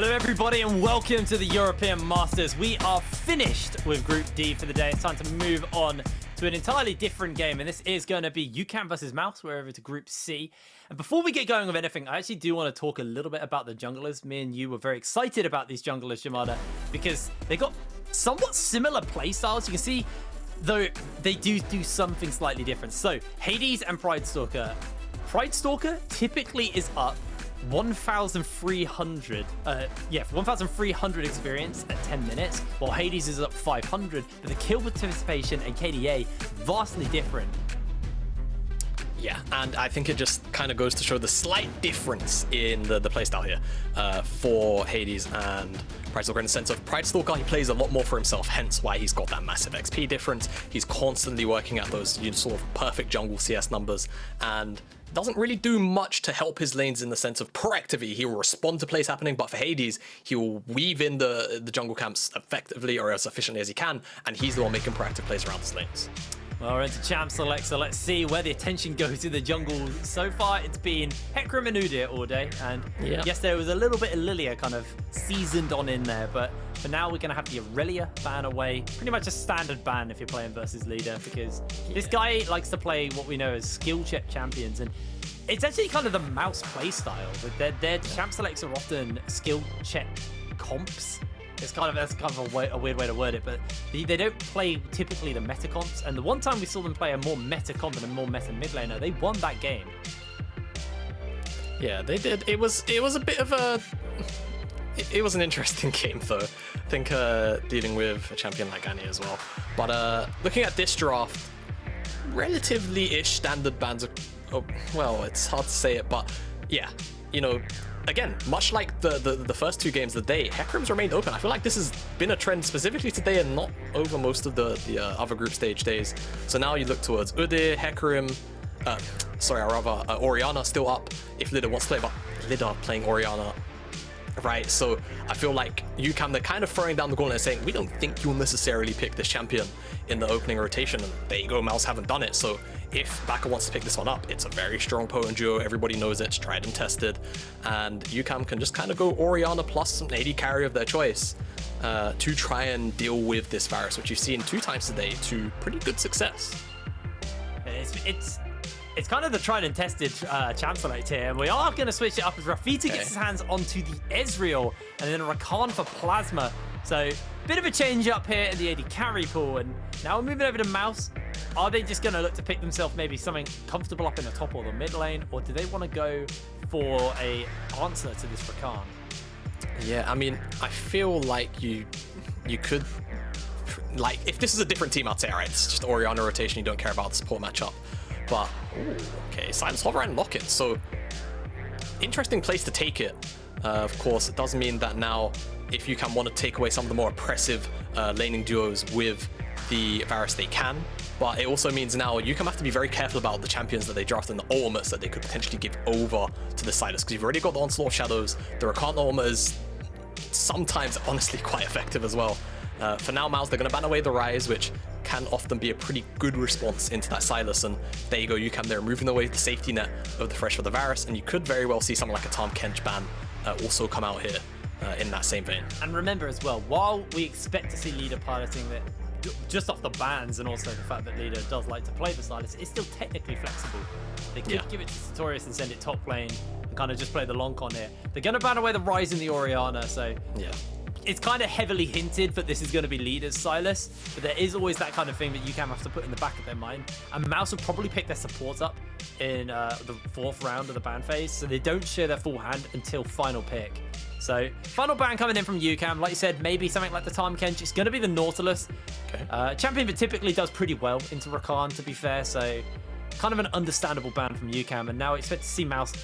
Hello everybody and welcome to the European Masters. We are finished with Group D for the day. It's time to move on to an entirely different game, and this is going to be UCAM versus MOUZ. We're over to Group C. And before we get going with anything, I actually do want to talk a little bit about the junglers. Me and you were very excited about these junglers, Jamada, because they got somewhat similar playstyles. You can see, though, they do something slightly different. So, Hadess and Pridestalkr. Pridestalkr typically is up 1,300 experience at 10 minutes, while Hadess is up 500, but the kill participation and KDA vastly different. Yeah, and I think it just kind of goes to show the slight difference in the playstyle here for Hadess and Pridestalkr, in the sense of Pridestalkr, he plays a lot more for himself, hence why he's got that massive XP difference. He's constantly working at those sort of perfect jungle CS numbers, and doesn't really do much to help his lanes in the sense of proactivity. He will respond to plays happening, but for Hadess, he will weave in the jungle camps effectively or as efficiently as he can, and he's the one making proactive plays around his lanes. Well, we're into champ select, so let's see where the attention goes in the jungle. So far, it's been Hecarim and Udyr all day, and yes, there was a little bit of Lilia kind of seasoned on in there, but for now, we're going to have the Aurelia ban away. Pretty much a standard ban if you're playing versus leader, because this guy likes to play what we know as skill check champions, and it's actually kind of the MOUZ playstyle. Their champ selects are often skill check comps. That's kind of a weird way to word it, but they don't play typically the meta comps. And the one time we saw them play a more meta comp and a more meta mid laner, they won that game. Yeah, they did. It was a bit of a. It was an interesting game though. I think dealing with a champion like Annie as well. But looking at this draft, relatively-ish standard bans. Well, it's hard to say it, but yeah, again, much like the first two games of the day, Hecarim's remained open. I feel like this has been a trend specifically today and not over most of the other group stage days. So now you look towards Udyr, Hecarim, Orianna still up if Lida wants to play, but Lida playing Orianna, right? So I feel like UCAM, they're kind of throwing down the gauntlet and saying, we don't think you'll necessarily pick this champion in the opening rotation, and there you go, MOUZ haven't done it. So if Baca wants to pick this one up, it's a very strong potent duo, everybody knows it, it's tried and tested, and UCAM can just kind of go Orianna plus an AD carry of their choice to try and deal with this Varus, which you've seen 2 times today to pretty good success. It's kind of the tried and tested champ select here, and we are going to switch it up as Rafitta gets his hands onto the Ezreal, and then Rakan for Plasma. So, bit of a change up here in the AD carry pool, and now we're moving over to MOUZ. Are they just going to look to pick themselves maybe something comfortable up in the top or the mid lane, or do they want to go for a answer to this Rakan? Yeah, I mean, I feel like you could, like, if this is a different team, I'd say, all right, it's just Orianna rotation, you don't care about the support matchup. But, okay, Sylas hover and lock it. So, interesting place to take it. Of course, it does mean that now, if you can want to take away some of the more oppressive laning duos with the Varus, they can. But it also means now you can have to be very careful about the champions that they draft and the ultimates that they could potentially give over to the Sylas, because you've already got the Onslaught Shadows. The Rakan ultimate is sometimes honestly quite effective as well. For now, MOUZ, they're going to ban away the Rise, which can often be a pretty good response into that Sylas, and there you go, UCAM, they're removing away the safety net of the Thresh for the Varus, and you could very well see something like a Tahm Kench ban also come out here in that same vein. And remember as well, while we expect to see Leader piloting that just off the bans, and also the fact that Leader does like to play the Sylas, it's still technically flexible. They could give it to Satorius and send it top lane and kind of just play the long con here. They're going to ban away the Rise in the Orianna, so yeah, it's kind of heavily hinted that this is going to be Leader's Sylas, but there is always that kind of thing that UCAM have to put in the back of their mind. And MOUZ will probably pick their supports up in the 4th round of the ban phase, so they don't share their full hand until final pick. So, final ban coming in from UCAM. Like you said, maybe something like the Tahm Kench. It's going to be the Nautilus. Okay. Champion that typically does pretty well into Rakan, to be fair, so kind of an understandable ban from UCAM. And now I expect to see MOUZ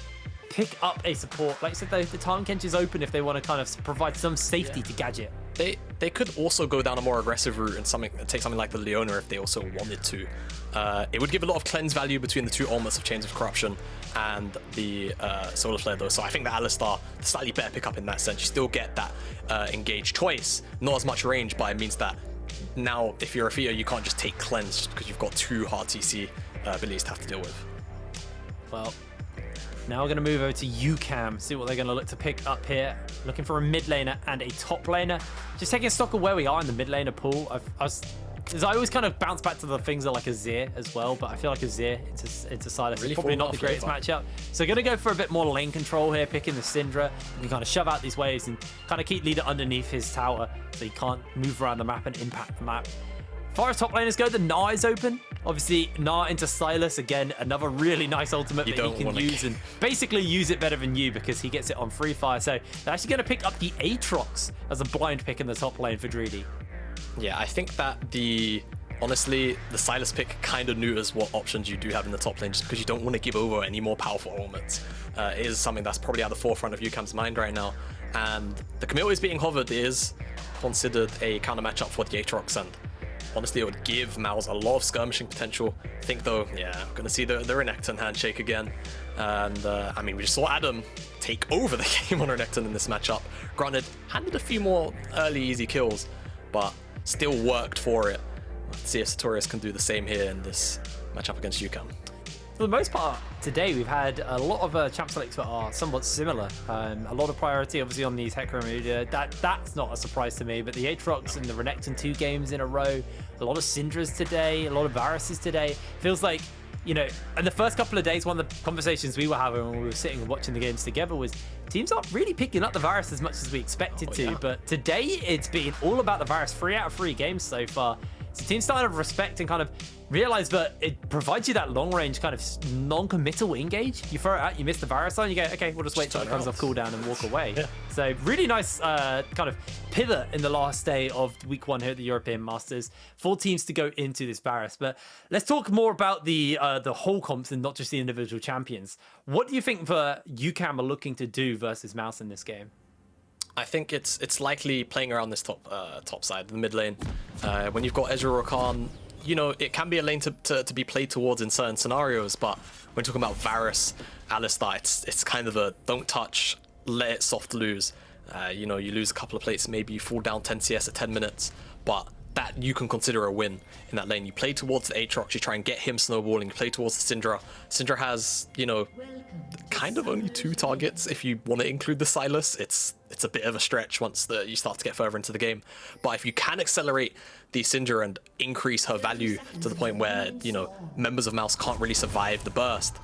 pick up a support. Like I said, though, the Tahm Kench is open if they want to kind of provide some safety to Gadget. They could also go down a more aggressive route and take something like the Leona if they also wanted to. It would give a lot of cleanse value between the 2 ultimates of Chains of Corruption and the Solar Flare though. So I think the Alistar, the slightly better pickup in that sense. You still get that engaged choice, not as much range, but it means that now if you're a Rafitta, you can't just take cleanse just because you've got 2 hard TC abilities to have to deal with. Well, now we're going to move over to UCAM, see what they're going to look to pick up here. looking for a mid laner and a top laner. Just taking stock of where we are in the mid laner pool. I always kind of bounce back to the things that like Azir as well, but I feel like Azir into Sylas is probably not the greatest matchup. So going to go for a bit more lane control here, picking the Syndra. You can kind of shove out these waves and kind of keep leader underneath his tower so he can't move around the map and impact the map. As far as top laners go, the Gnar is open. Obviously, Gnar into Sylas, again, another really nice ultimate that he can use and basically use it better than you because he gets it on free fire. So they're actually going to pick up the Aatrox as a blind pick in the top lane for Dreedy. Yeah, I think that honestly, the Sylas pick kind of knew as what options you do have in the top lane just because you don't want to give over any more powerful ultimates. It is something that's probably at the forefront of UCAM's mind right now. And the Camille is being hovered is considered a counter matchup for the Aatrox, and honestly, it would give MOUZ a lot of skirmishing potential. I think though, yeah, I'm going to see the Renekton handshake again. And I mean, we just saw Adam take over the game on Renekton in this matchup. Granted, handed a few more early easy kills, but still worked for it. Let's see if Satorius can do the same here in this matchup against UCAM. For the most part, today we've had a lot of champ selects that are somewhat similar. A lot of priority, obviously, on these Hecarim and Udyr. That's not a surprise to me, but the Aatrox and the Renekton 2 games in a row, a lot of Syndras today, a lot of Varuses today. Feels like, you know, in the first couple of days, one of the conversations we were having when we were sitting and watching the games together was teams aren't really picking up the Varus as much as we expected to. Yeah. But today, it's been all about the Varus. 3 out of 3 games so far. So teams started to respect and kind of realize that it provides you that long range kind of non-committal engage. You throw it out, you miss the Varus on, you go, okay, we'll just wait till it comes off cooldown and walk away. Yeah. So really nice kind of pivot in the last day of week 1 here at the European Masters. 4 teams to go into this Varus. But let's talk more about the whole comps and not just the individual champions. What do you think the UCAM are looking to do versus MOUZ in this game? I think it's likely playing around this top side, the mid lane. When you've got Ezreal, Rakan, you know, it can be a lane to be played towards in certain scenarios, but when talking about Varus, Alsitar, it's kind of a don't touch, let it soft lose. You know, you lose a couple of plates, maybe you fall down 10 CS at 10 minutes, but that you can consider a win in that lane. You play towards the Aatrox, you try and get him snowballing, you play towards the Syndra. Syndra has, you know, kind of only 2 targets if you want to include the Sylas. It's a bit of a stretch once you start to get further into the game. But if you can accelerate the Syndra and increase her value to the point where, you know, members of MOUZ can't really survive the burst,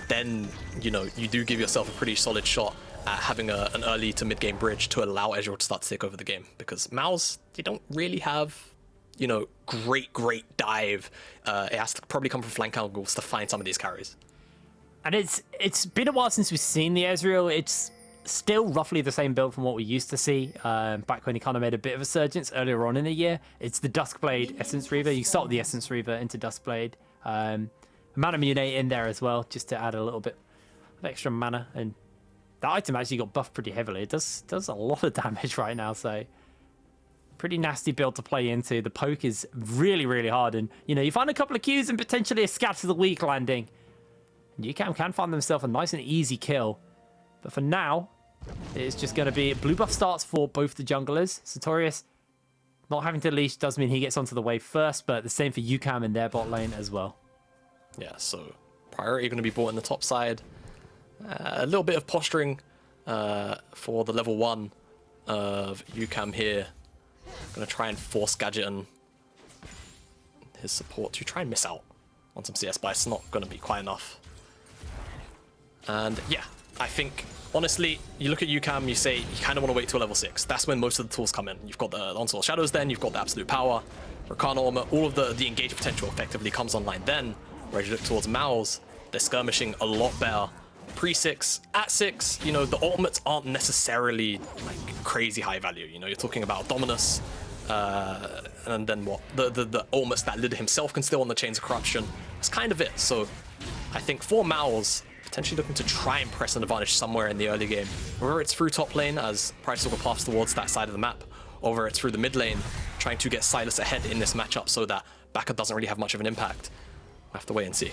then, you know, you do give yourself a pretty solid shot at having an early to mid game bridge to allow Ezreal to start to take over the game. Because MOUZ, they don't really have, you know, great dive. It has to probably come from flank angles to find some of these carries. And it's been a while since we've seen the Ezreal. It's still roughly the same build from what we used to see back when he kind of made a bit of a surgence earlier on in the year. It's the Duskblade Essence Reaver. You start with the Essence Reaver into Duskblade. Mana Munate in there as well, just to add a little bit of extra mana. And that item actually got buffed pretty heavily. It does a lot of damage right now, so pretty nasty build to play into. The poke is really hard, and you know, you find a couple of Qs and potentially a Scatter the Weak landing. UCAM can find themselves a nice and easy kill, but for now, it's just going to be blue buff starts for both the junglers. Satorius not having to leash does mean he gets onto the wave first, but the same for UCAM in their bot lane as well. Yeah, so priority going to be bought in the top side. A little bit of posturing for the level 1 of UCAM here. Going to try and force Gadget and his support to try and miss out on some CS, but it's not going to be quite enough. And yeah, I think, honestly, you look at UCAM, you say you kind of want to wait till level 6. That's when most of the tools come in. You've got the Onslaught Shadows then, you've got the Absolute Power, Rakan Armor, all of the engage potential effectively comes online then. Whereas you look towards MOUZ, they're skirmishing a lot better. Pre-6, at 6, you know, the ultimates aren't necessarily like crazy high value. You know, you're talking about Dominus, and then what? The ultimates that Lider himself can steal on the Chains of Corruption. That's kind of it. So I think for MOUZ, potentially looking to try and press an advantage somewhere in the early game. Whether it's through top lane as Pridestalkr paths towards that side of the map, or whether it's through the mid lane, trying to get Sylas ahead in this matchup so that Baca doesn't really have much of an impact. We'll have to wait and see.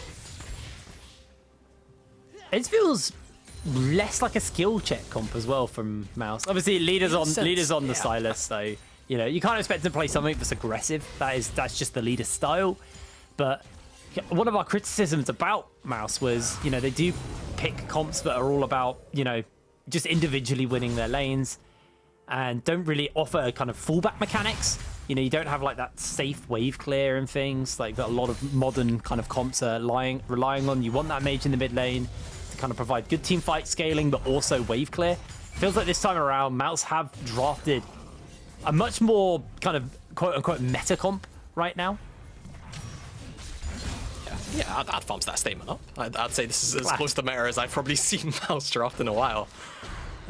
It feels less like a skill check comp as well from MOUZ. Obviously, leaders on the Sylas, so you know you can't expect them to play something that's aggressive. That's just the leader style. But one of our criticisms about MOUZ was, you know, they do pick comps that are all about, you know, just individually winning their lanes. and don't really offer kind of fallback mechanics. You know, you don't have like that safe wave clear and things like that a lot of modern kind of comps are relying on. You want that mage in the mid lane to kind of provide good team fight scaling, but also wave clear. Feels like this time around, MOUZ have drafted a much more kind of quote-unquote meta comp right now. Yeah, I'd thumbs that statement up. I'd say this is as close to meta as I've probably seen MOUZ draft in a while.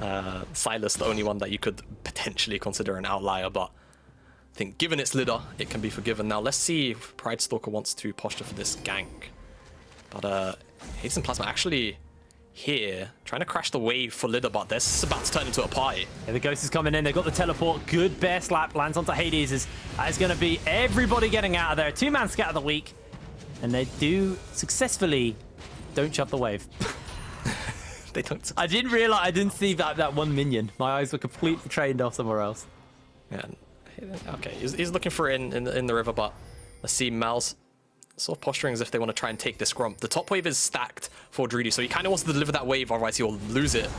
Sylas, the only one that you could potentially consider an outlier, but I think given its leader, it can be forgiven. Now let's see if Pridestalkr wants to posture for this gank. But Hadess and Plasma actually here, trying to crash the wave for Lidder, but this is about to turn into a party. Yeah, the Ghost is coming in, they've got the teleport, good bear slap, lands onto Hadess. That is going to be everybody getting out of there. 2-man scatter of the week, and they do successfully don't shove the wave. They don't. I didn't realize, I didn't see that one minion. My eyes were completely trained off somewhere else. Yeah, okay, he's looking for it in the river, but let's see MOUZ sort of posturing as if they want to try and take this scrum. The top wave is stacked for Dreedy, so he kind of wants to deliver that wave, otherwise he'll lose it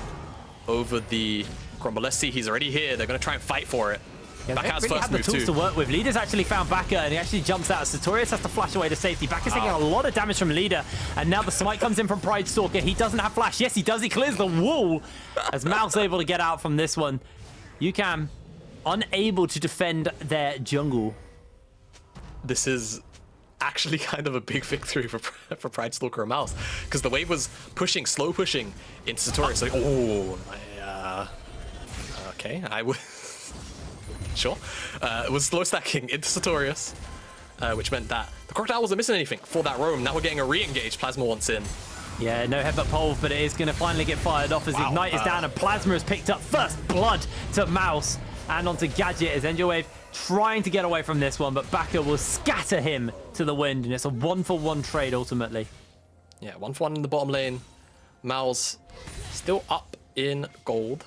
over the scrum. But let's see, he's already here. They're going to try and fight for it. Yeah, Baca has really first have the move tools too. to work with. Leader's actually found Baca, and he actually jumps out. Satorius has to flash away to safety. Baca's taking a lot of damage from Leader, and now the smite comes in from Pridestalkr. He doesn't have flash. Yes, he does. He clears the wall as MOUZ able to get out from this one. UCAM unable to defend their jungle. This is actually kind of a big victory for Pridestalkr and MOUZ, because the wave was pushing, slow pushing into Satorius. Like, okay, I would. Sure. It was slow stacking into Satorius, which meant that the Crocodile wasn't missing anything for that roam. Now we're getting a re-engage. Plasma wants in. Yeah, no headbutt pole, but it is going to finally get fired off as Ignite is down and Plasma has picked up first blood to MOUZ and onto Gadget as Enjawve trying to get away from this one, but Baca will scatter him to the wind, and it's a 1-for-1 trade ultimately. Yeah, 1-for-1 in the bottom lane. MOUZ still up in gold.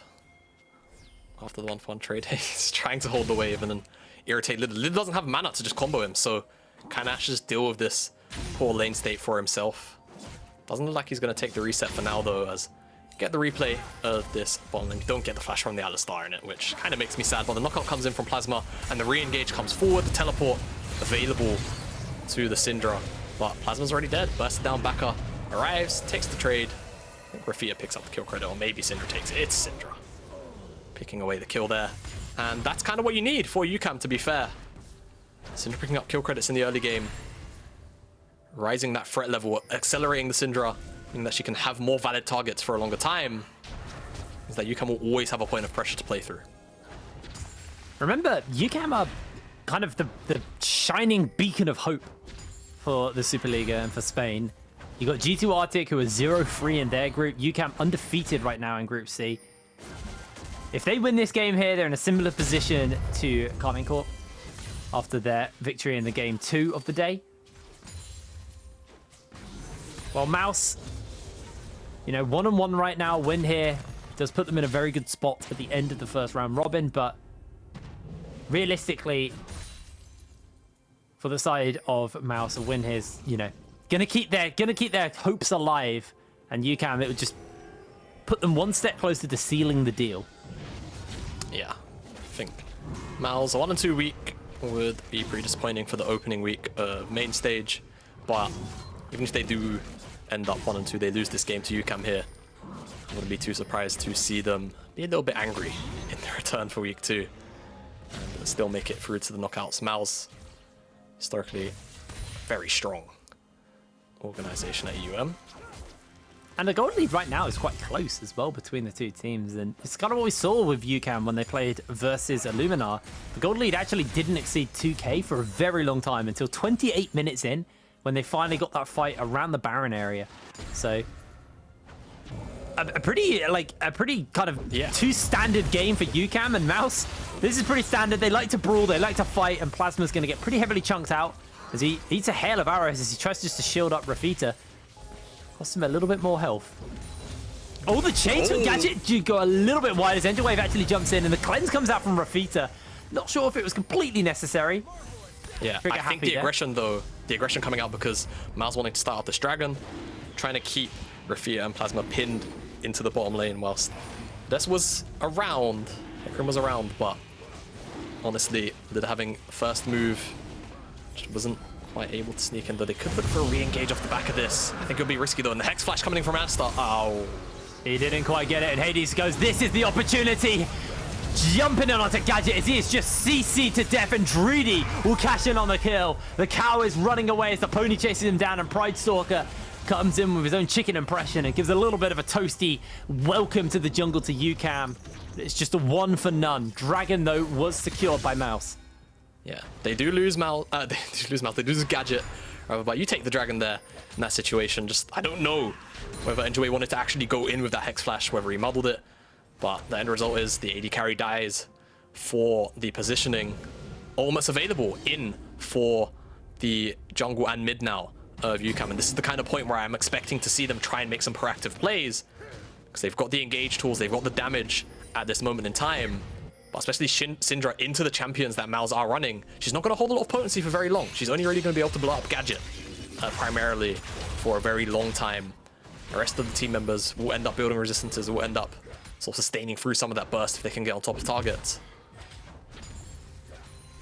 After the 1-for-1 trade, he's trying to hold the wave and then irritate Lidder. Lidder doesn't have mana to just combo him, so can actually just deal with this poor lane state for himself. Doesn't look like he's going to take the reset for now, though, as get the replay of this bottom lane. You don't get the flash from the Alsitar in it, which kind of makes me sad, but the knockout comes in from Plasma, and the re-engage comes forward, the teleport available to the Syndra, but Plasma's already dead. Bursted down, Baca arrives, takes the trade. I think Rafitta picks up the kill credit, or maybe Syndra takes it. It's Syndra picking away the kill there, and that's kind of what you need for UCAM, to be fair. Syndra picking up kill credits in the early game, rising that threat level, accelerating the Syndra, meaning that she can have more valid targets for a longer time, is that UCAM will always have a point of pressure to play through. Remember, UCAM are kind of the shining beacon of hope for the Superliga and for Spain. You got G2 Arctic, who are 0-3 in their group. UCAM undefeated right now in Group C. If they win this game here, they're in a similar position to Carmine Corp after their victory in the game 2 of the day. Well, MOUZ, you know, 1-1 right now, win here does put them in a very good spot at the end of the first round robin, but realistically, for the side of MOUZ, a win here is, you know, gonna keep their hopes alive, and UCAM, it would just put them one step closer to sealing the deal. Yeah, I think MOUZ, a 1-2 week would be pretty disappointing for the opening week main stage, but even if they do end up 1-2, they lose this game to UCAM here. I wouldn't be too surprised to see them be a little bit angry in their return for week 2 and still make it through to the knockouts. MOUZ, historically very strong organization at UM. And the gold lead right now is quite close as well between the two teams, and it's kind of what we saw with UCAM when they played versus Illuminar. The gold lead actually didn't exceed 2k for a very long time until 28 minutes in, when they finally got that fight around the Baron area. So a pretty kind of too standard game for UCAM and MOUZ. This is pretty standard. They like to brawl, they like to fight, and Plasma's going to get pretty heavily chunked out as he eats a hail of arrows as he tries just to shield up Rafitta. Cost him a little bit more health. Oh, the chains from Gadget do go a little bit wide as Enjawve actually jumps in, and the cleanse comes out from Rafitta. Not sure if it was completely necessary. Yeah, I think the aggression though, the aggression coming out because MOUZ wanting to start off this dragon, trying to keep Rafitta and Plasma pinned into the bottom lane whilst this was around Hecarim was around, but honestly, Lid having first move just wasn't quite able to sneak in, though they could look for a re-engage off the back of this. I think it would be risky though, and the Hex Flash coming in from Astar. Oh. He didn't quite get it, and Hadess goes, this is the opportunity. Jumping in onto Gadget as he is just CC to death, and Dreedy will cash in on the kill. The cow is running away as the pony chases him down, and Pridestalkr comes in with his own chicken impression and gives a little bit of a toasty welcome to the jungle to UCAM. It's just a 1 for none. Dragon, though, was secured by MOUZ. Yeah, they do lose MOUZ. They lose Gadget. But you take the Dragon there in that situation. Just, I don't know whether Enjawve wanted to actually go in with that Hex Flash, whether he muddled it. But the end result is the AD carry dies for the positioning almost available in for the jungle and mid now of UCAM. And this is the kind of point where I'm expecting to see them try and make some proactive plays, because they've got the engage tools, they've got the damage at this moment in time. But especially Syndra into the champions that MOUZ are running, she's not going to hold a lot of potency for very long. She's only really going to be able to blow up Gadget primarily for a very long time. The rest of the team members will end up building resistances, will end up sort of sustaining through some of that burst if they can get on top of targets.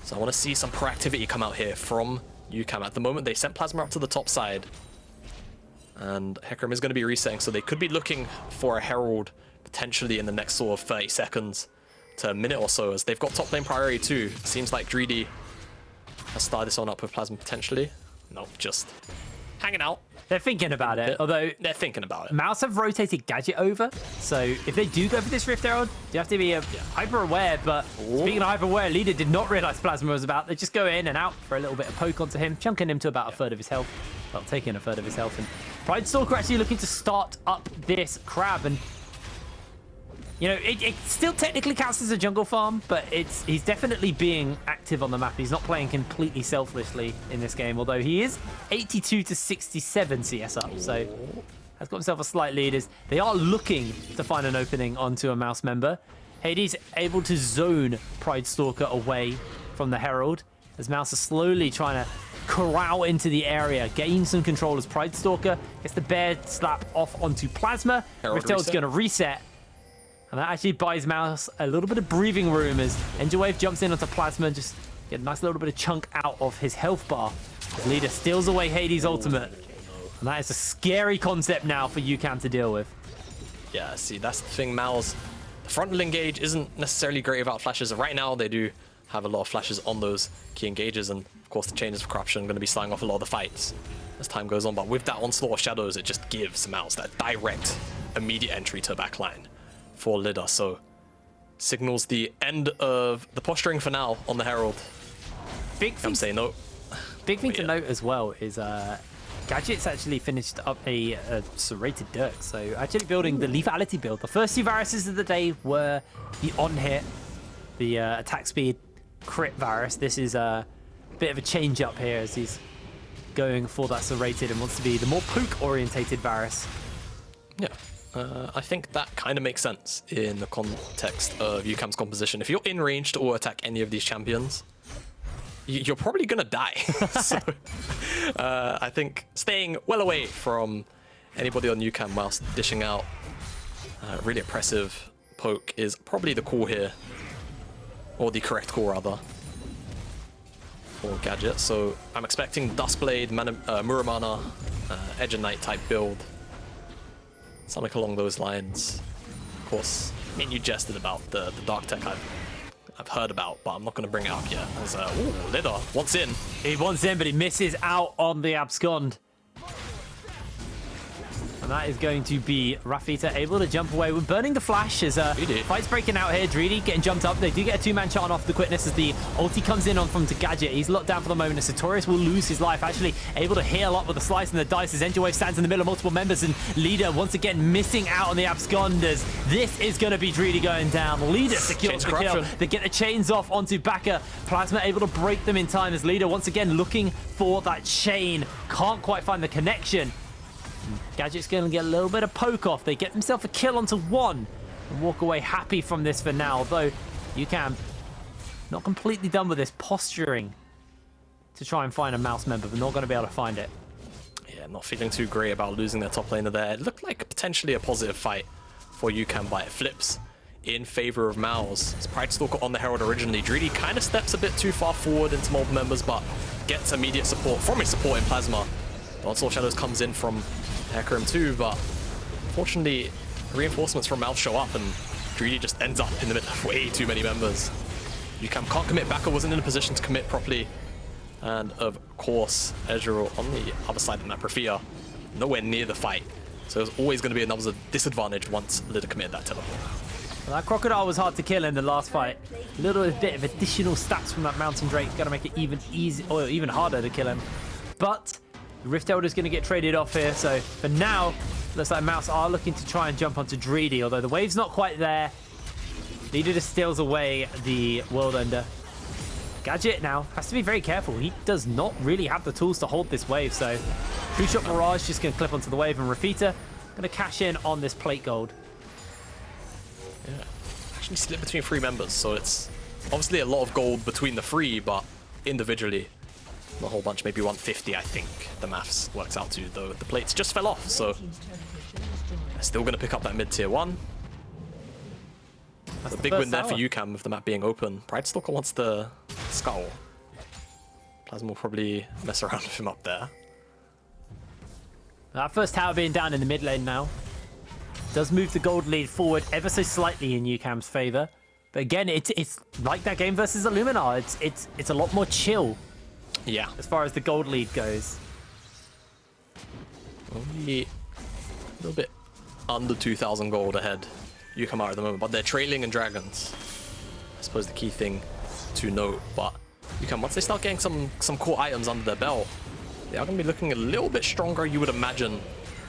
So I want to see some proactivity come out here from UCAM. At the moment, they sent Plasma up to the top side, and Hecarim is going to be resetting, so they could be looking for a Herald potentially in the next sort of 30 seconds to a minute or so, as they've got top lane priority too. Seems like Dreedy has started this one up with Plasma potentially. Nope, just hanging out. They're thinking about it, although they're thinking about it. MOUZ have rotated Gadget over, so if they do go for this Rift Herald, you have to be hyper aware. But speaking of hyper aware, Leader did not realize Plasma was about. They just go in and out for a little bit of poke onto him, chunking him to about a third of his health. Well, taking a third of his health. And Pridestalkr actually looking to start up this crab, and you know, it still technically counts as a jungle farm, but he's definitely being active on the map. He's not playing completely selflessly in this game, although he is 82 to 67 CS up, so has got himself a slight lead as they are looking to find an opening onto a MOUZ member. Hadess able to zone Pridestalkr away from the Herald, as MOUZ are slowly trying to corral into the area, gain some control as Pridestalkr gets the bear slap off onto Plasma. Rift Herald's going to reset. And that actually buys MOUZ a little bit of breathing room as Enjawve jumps in onto Plasma and just get a nice little bit of chunk out of his health bar. The Leader steals away Hadess' ultimate. And that is a scary concept now for UCAM to deal with. Yeah, see, that's the thing, MOUZ. The frontal engage isn't necessarily great without flashes. Right now, they do have a lot of flashes on those key engages. And of course, the Chains of Corruption are going to be starting off a lot of the fights as time goes on. But with that onslaught of shadows, it just gives MOUZ that direct, immediate entry to the backline for Leader, so signals the end of the posturing for now on the Herald. I'm saying no. Big thing to note as well is Gadget's actually finished up a serrated Dirk, so actually building the lethality build. The first 2 Varuses of the day were the on-hit, the attack speed crit Varus. This is a bit of a change up here as he's going for that serrated and wants to be the more poke-orientated Varus. Yeah. I think that kind of makes sense in the context of UCAM's composition. If you're in range to auto-attack any of these champions, you're probably going to die. So I think staying well away from anybody on UCAM whilst dishing out really oppressive poke is probably the call here, or the correct call rather, for Gadget. So I'm expecting Duskblade, Muramana, Edge and Knight type build. Something along those lines. Of course, I mean, you jested about the dark tech I've heard about, but I'm not going to bring it up yet. As ooh, Leader wants in. He wants in, but he misses out on the abscond. And that is going to be Rafitta able to jump away with burning the flash as fight's breaking out here. Dreedy getting jumped up. They do get a 2-man chart off the quickness as the ulti comes in on from to Gadget. He's locked down for the moment, and Satorius will lose his life. Actually able to heal up with a slice in the dice as Enjawve stands in the middle of multiple members, and Leader once again missing out on the absconders. This is going to be Dreedy going down. Leader secures the kill. They get the chains off onto Baca. Plasma able to break them in time as Leader once again looking for that chain. Can't quite find the connection. Gadget's going to get a little bit of poke off. They get themselves a kill onto 1 and walk away happy from this for now. Although UCAM not completely done with this, posturing to try and find a MOUZ member, but not going to be able to find it. Yeah, not feeling too great about losing their top laner there. It looked like potentially a positive fight for UCAM, but it flips in favor of MOUZ. It's Pridestalkr on the Herald originally. Dreedy kind of steps a bit too far forward into multiple members, but gets immediate support from his support in Plasma. Onslaught Shadows comes in from Hecarim too, but unfortunately, reinforcements from MOUZ show up and Dreedy just ends up in the middle of way too many members. UCAM can't commit. Baca wasn't in a position to commit properly. And of course, Ezreal on the other side of the map, Rafitta, nowhere near the fight. So it was always going to be another disadvantage once Litter committed that teleport. Well, that Crocodile was hard to kill in the last fight. A little bit of additional stats from that Mountain Drake going to make it even harder to kill him. But the Rift Elder's going to get traded off here. So for now, looks like MOUZ are looking to try and jump onto Dreedy, although the wave's not quite there. Leader just steals away the World Ender. Gadget now has to be very careful. He does not really have the tools to hold this wave, so True Shot Mirage just going to clip onto the wave, and Rafitta going to cash in on this plate gold. Yeah, actually split between 3 members, so it's obviously a lot of gold between the 3, but individually, not a whole bunch, maybe 150, I think the maths works out to, though the plates just fell off, so they're still going to pick up that mid-tier 1. That's a big win there for UCAM with the map being open. Pridestalkr wants the skull. Plasma will probably mess around with him up there. That first tower being down in the mid lane now does move the gold lead forward ever so slightly in UCAM's favor. But again, it's like that game versus Illumina. It's a lot more chill. Yeah. As far as the gold lead goes. Only a little bit under 2,000 gold ahead. UCAM are at the moment, but they're trailing in dragons. I suppose the key thing to note, but UCAM, once they start getting some core items under their belt, they are going to be looking a little bit stronger, you would imagine,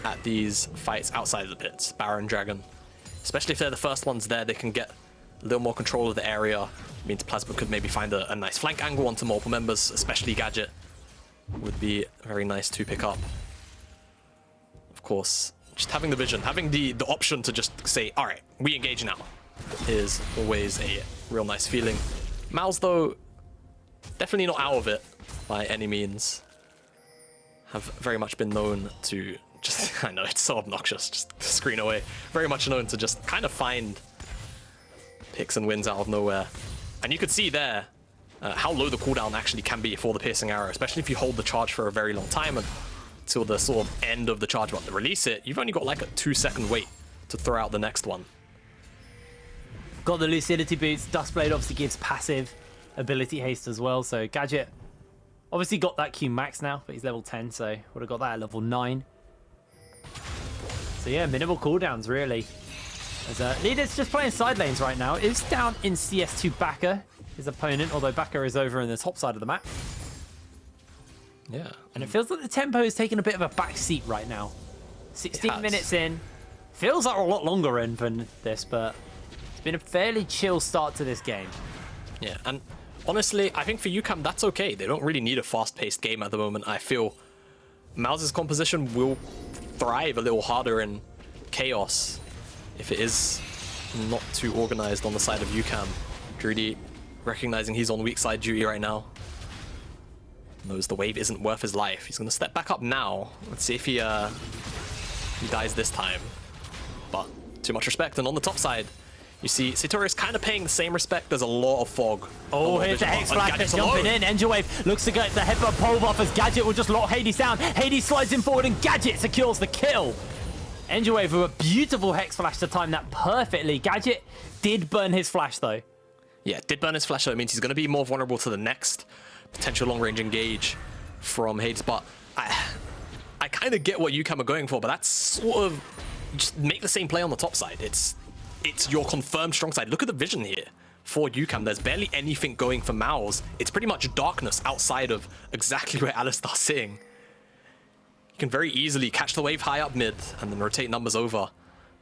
at these fights outside of the pits, Baron, Dragon. Especially if they're the first ones there, they can get a little more control of the area. It means Plasma could maybe find a nice flank angle onto multiple members, especially Gadget. Would be very nice to pick up. Of course, just having the vision, having the option to just say, all right, we engage now, is always a real nice feeling. MOUZ, though, definitely not out of it by any means. Have very much been known to just, I know it's so obnoxious, just screen away. Very much known to just kind of find picks and wins out of nowhere. And you could see there how low the cooldown actually can be for the piercing arrow, especially if you hold the charge for a very long time until the sort of end of the charge. But to release it, you've only got like a 2-second wait to throw out the next one. Got the Lucidity boots. Duskblade obviously gives passive ability haste as well. So Gadget obviously got that Q max now, but he's level 10, so would have got that at level 9. So yeah, minimal cooldowns really. As Leader's just playing side lanes right now. Is down in CS2 Baca, his opponent, although Baca is over in the top side of the map. Yeah. And it feels like the tempo is taking a bit of a back seat right now. 16 minutes in. Feels like a lot longer in than this, but it's been a fairly chill start to this game. Yeah, and honestly, I think for UCAM, that's okay. They don't really need a fast-paced game at the moment. I feel MOUZ's composition will thrive a little harder in chaos if it is not too organized on the side of UCAM. Dreedy recognizing he's on weak side duty right now. Knows the wave isn't worth his life. He's going to step back up now. Let's see if he dies this time. But too much respect. And on the top side, you see Satorius kind of paying the same respect. There's a lot of fog. Oh, here's the Hex Flash that's jumping in. Enjawve looks to get the headbutt pole buff as Gadget will just lock Hadess down. Hadess slides in forward and Gadget secures the kill. Enjawve with a beautiful Hex Flash to time that perfectly. Gadget did burn his flash though. Yeah, did burn his flash, so it means he's going to be more vulnerable to the next potential long-range engage from Hadess. But I kind of get what UCAM are going for, but that's sort of just make the same play on the top side. It's your confirmed strong side. Look at the vision here for UCAM. There's barely anything going for MOUZ. It's pretty much darkness outside of exactly where Alistar's sitting. You can very easily catch the wave high up mid and then rotate numbers over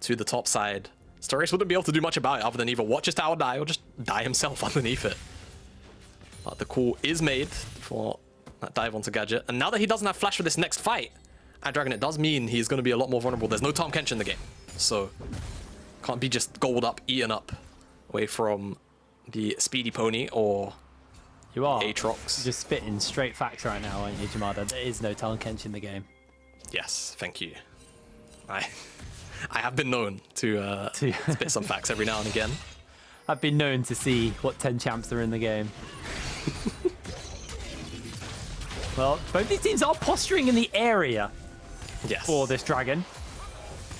to the top side. Satorius wouldn't be able to do much about it other than either watch his tower die or just die himself underneath it. But the call is made for that dive onto Gadget. And now that he doesn't have flash for this next fight at Dragon, it does mean he's going to be a lot more vulnerable. There's no Tahm Kench in the game, so can't be just gold up, eaten up away from the speedy pony or you are Aatrox. Just spitting straight facts right now, aren't you, Jamada? There is no Tahm Kench in the game. Yes, thank you. I have been known to spit some facts every now and again. I've been known to see what 10 champs are in the game. Well, both these teams are posturing in the area for this dragon.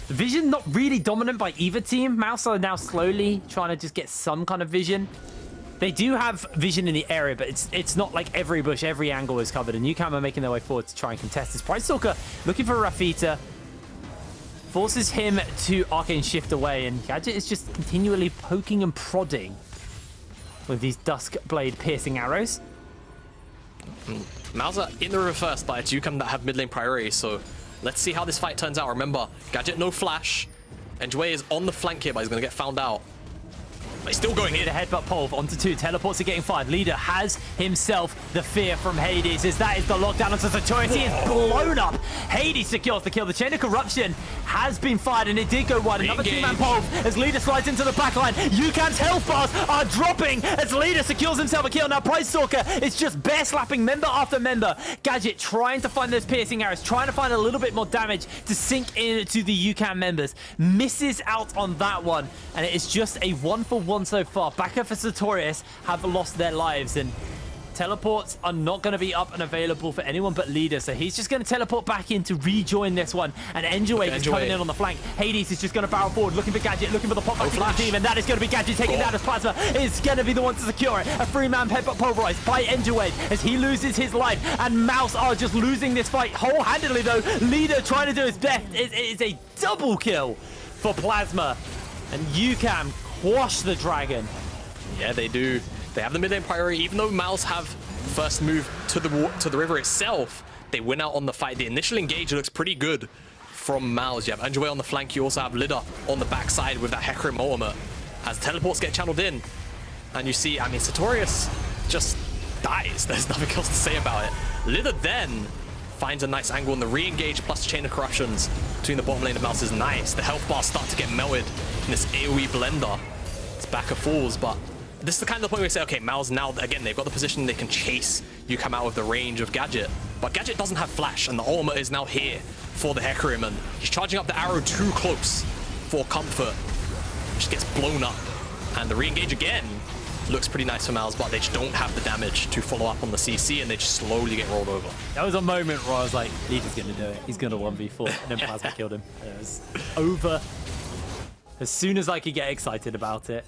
Vision not really dominant by either team. MOUZ are now slowly trying to just get some kind of vision. They do have vision in the area, but it's not like every bush, every angle is covered. And UCAM are making their way forward to try and contest this. Pridestalkr looking for Rafitta. Forces him to arcane shift away, and Gadget is just continually poking and prodding with these dusk blade piercing arrows. MOUZ are in the river first, but it's UCAM that have mid lane priority, so let's see how this fight turns out. Remember, Gadget no flash. Enjawve is on the flank here, but he's going to get found out. But he's still going in. The headbutt pole onto 2. Teleports are getting fired. Leader has himself the fear from Hadess, as that is the lockdown onto Satorius. He is blown up. Hadess secures the kill. The chain of corruption has been fired, and it did go wide. Another 2-man pole as Leader slides into the backline. UCAM's health bars are dropping as Leader secures himself a kill. Now Pridestalkr is just bear slapping member after member. Gadget trying to find those piercing arrows, trying to find a little bit more damage to sink into the UCAM members. Misses out on that one, and it is just a 1-for-1 so far. Baca for Satorius have lost their lives, and teleports are not going to be up and available for anyone but Leader, so he's just going to teleport back in to rejoin this one. And Enjawve is coming in on the flank. Hadess is just going to barrel forward, looking for Gadget, looking for the pop back to the team, and that is going to be Gadget taking down as Plasma is going to be the one to secure it. A 3-man headbutt pulverized by Enjawve as he loses his life, and MOUZ are just losing this fight whole-handedly though. Leader trying to do his best. It is a double kill for Plasma, and UCAM quash the dragon. Yeah, they do. They have the mid lane priority. Even though MOUZ have first move to the river itself, they win out on the fight. The initial engage looks pretty good from MOUZ. You have Enjawve on the flank. You also have Udyr on the backside with that Hecarim ultimate as teleports get channeled in. And you see, I mean, Satorius just dies. There's nothing else to say about it. Udyr then finds a nice angle, and the re-engage plus chain of corruptions between the bottom lane of MOUZ is nice. The health bars start to get melted in this AoE blender. It's Baca falls, but this is the kind of point where we say, okay, MOUZ now, again, they've got the position they can chase UCAM out of the range of Gadget. But Gadget doesn't have flash, and the ultimate is now here for the Hecarim, and he's charging up the arrow too close for comfort. Just gets blown up, and the re-engage again looks pretty nice for MOUZ, but they just don't have the damage to follow up on the CC, and they just slowly get rolled over. That was a moment where I was like, Leader's going to do it. He's going to 1v4, and then Plasma killed him. It was over as soon as I could get excited about it.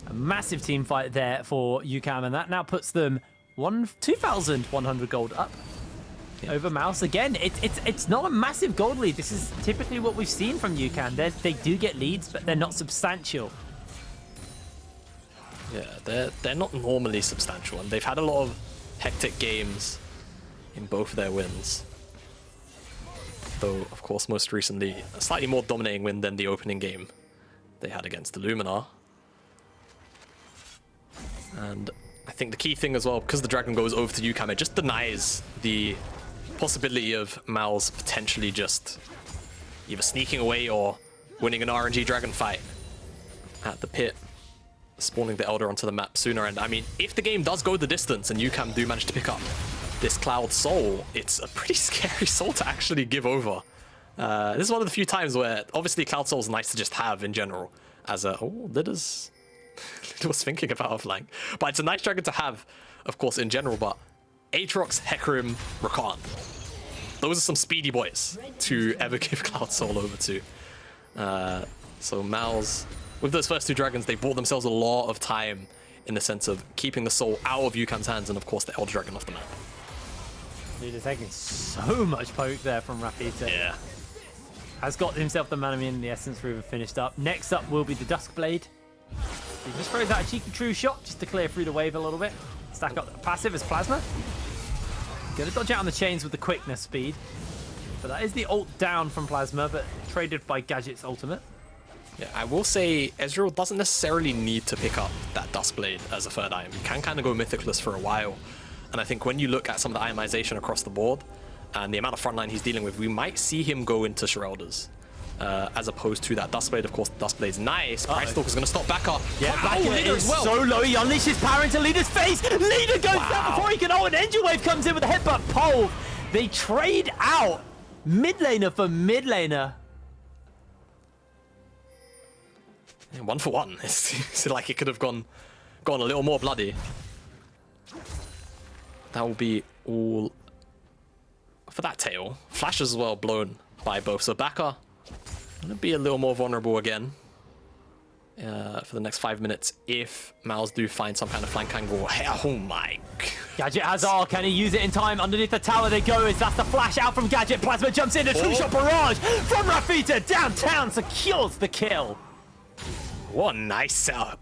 A massive team fight there for UCAM, and that now puts them 2,100 gold up over MOUZ. Again, it's not a massive gold lead. This is typically what we've seen from UCAM. They do get leads, but they're not substantial. Yeah, they're not normally substantial, and they've had a lot of hectic games in both of their wins. Though, of course, most recently, a slightly more dominating win than the opening game they had against the Luminar. And I think the key thing as well, because the dragon goes over to UCAM, it just denies the possibility of MOUZ potentially just either sneaking away or winning an RNG dragon fight at the pit, spawning the Elder onto the map sooner. And I mean, if the game does go the distance and UCAM do manage to pick up this Cloud Soul, it's a pretty scary soul to actually give over. This is one of the few times where, obviously, Cloud Soul is nice to just have in general. As a, oh, Lidder's was thinking about a flank. But it's a nice dragon to have, of course, in general. But Aatrox, Hecarim, Rakan. Those are some speedy boys to ever give Cloud Soul over to. So MOUZ, with those first two dragons, they bought themselves a lot of time in the sense of keeping the soul out of UCAM's hands and, of course, the Elder Dragon off the map. Leader taking so much poke there from Rafitta. Yeah. Has got himself the Mana in the Essence River finished up. Next up will be the Duskblade. He just throws out a cheeky true shot just to clear through the wave a little bit. Stack up the passive as Plasma. Gonna dodge out on the chains with the quickness speed. But that is the ult down from Plasma, but traded by Gadget's ultimate. Yeah, I will say Ezreal doesn't necessarily need to pick up that Duskblade as a third item. He can kind of go Mythicless for a while. And I think when you look at some of the itemization across the board and the amount of frontline he's dealing with, we might see him go into Sherelda's. As opposed to that Duskblade. Of course, the Duskblade's nice. Pridestalkr is going to stop Baca. Yeah, Baca is well. So low. He unleashes power into Leader's face. Leader goes down before he can ult, and Enjawve comes in with a headbutt pole. They trade out mid laner for mid laner. Yeah, 1 for 1. It seems like it could have gone a little more bloody. That will be all for that tail. Flash as well blown by both. So Baca gonna be a little more vulnerable again for the next 5 minutes if MOUZ do find some kind of flank angle. Oh my. Gadget has R. Can he use it in time? Underneath the tower they go. That's the flash out from Gadget. Plasma jumps in. A true shot barrage from Rafitta. Downtown secures the kill. What a nice setup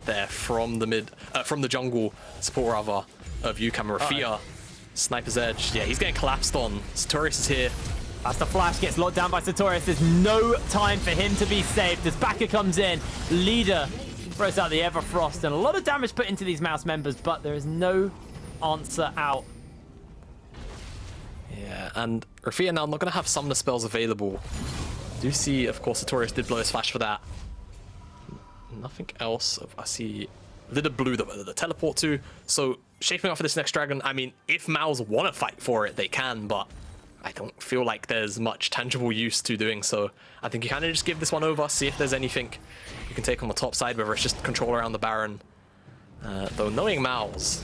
there from the jungle support rather of UCAM. Rafitta, Sniper's Edge. Yeah, he's getting collapsed on. Satorius is here. As the flash gets locked down by Satorius, there's no time for him to be safe. As Baca comes in, Leader throws out the Everfrost, and a lot of damage put into these MOUZ members, but there is no answer out. Yeah, and Rafitta now not going to have some of the spells available. Do see, of course, Satorius did blow his flash for that. Nothing else. I see Leader blew the teleport too. So shaping up for this next dragon, I mean, if MOUZ want to fight for it, they can, but I don't feel like there's much tangible use to doing so. I think you kind of just give this one over, see if there's anything you can take on the top side, whether it's just control around the Baron. Though knowing MOUZ,